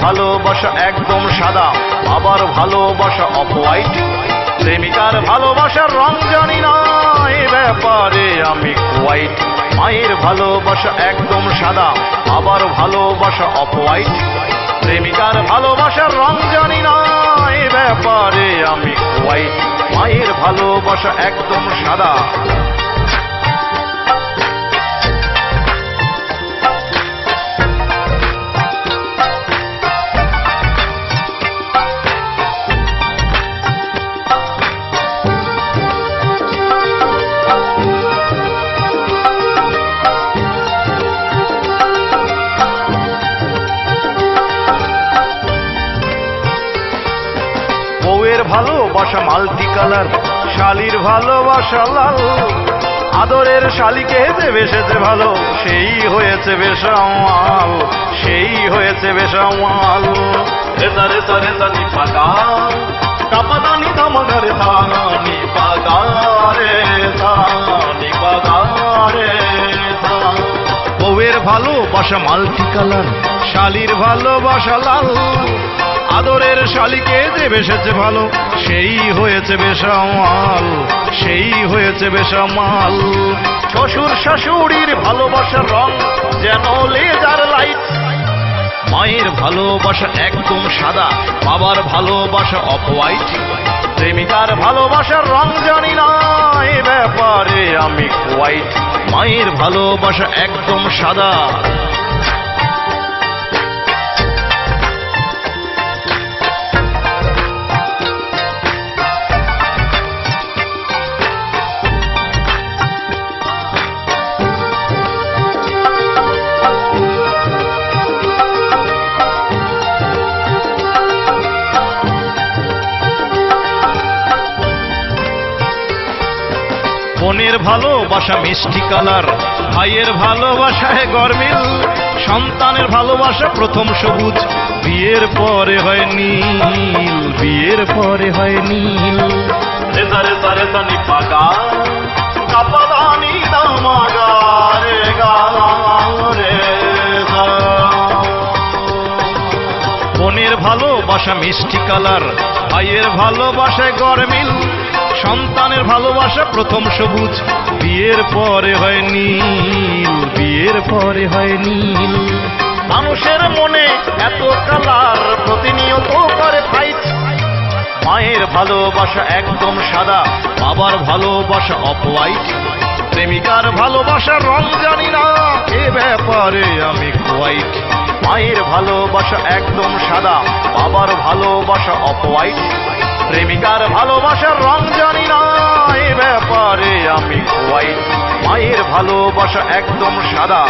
ভালোবাসা একদম সাদা, বাবার ভালোবাসা অফ হোয়াইট। প্রেমিকার ভালোবাসার রং জানি না, এ ব্যাপারে আমি হোয়াইট। মায়ের ভালোবাসা একদম সাদা, বাবার ভালোবাসা অফ হোয়াইট। প্রেমিকার ভালোবাসার রং জানি না, এ ব্যাপারে আমি হোয়াইট। মায়ের ভালোবাসা একদম সাদা। বউয়ের ভালোবাসা মাল্টি কালার, শালির ভালোবাসা লাল। আদরের শালিকে যে বেসেছে ভালো, সেই হয়েছে বেসামাল, সেই হয়েছে বেসামাল। রেসা রেসা রেসা নি পাগা, কাপাদানি ধামাগারে ধানি পাগা রে ধানি পাগা রে ধা। বউয়ের ভালোবাসা মাল্টি কালার, শালির ভালোবাসা লাল। আদরের শালিকে যে বেসেছে ভালো, সেই হয়েছে বেসামাল, সেই হয়েছে বেসামাল। শ্বশুর শাশুড়ির ভালোবাসার রং যেন লেজার লাইট। মায়ের ভালোবাসা একদম সাদা, বাবার ভালোবাসা অফ হোয়াইট। প্রেমিকার ভালোবাসার রং জানি না, এ ব্যাপারে আমি হোয়াইট। মায়ের ভালোবাসা একদম সাদা। বোনের ভালোবাসা মিষ্টি কালার, ভাইয়ের ভালোবাসায় গরমিল। সন্তানের ভালোবাসা প্রথম সবুজ, বিয়ের পরে হয় নীল, বিয়ের পরে হয় নীল। রেসা রেসা রেসা নি পাগা, কাপাদানি দামাগা রে গা রে গা। বোনের ভালোবাসা মিষ্টি কালার, ভাইয়ের ভালোবাসায় গরমিল। সন্তানের ভালোবাসা প্রথম সবুজ, বিয়ের পরে হয় নীল, বিয়ের পরে হয় নীল। মানুষের মনে এত কালার, প্রতিনিয়ত করে ফাইট। মায়ের ভালোবাসা একদম সাদা, বাবার ভালোবাসা অফ হোয়াইট। প্রেমিকার ভালোবাসার রং জানি না, এ ব্যাপারে আমি হোয়াইট। মায়ের ভালোবাসা একদম সাদা, বাবার ভালোবাসা অফ হোয়াইট। প্রেমিকার ভালোবাসার রং জানি না, এ ব্যাপারে আমি হোয়াইট। মায়ের ভালোবাসা একদম সাদা।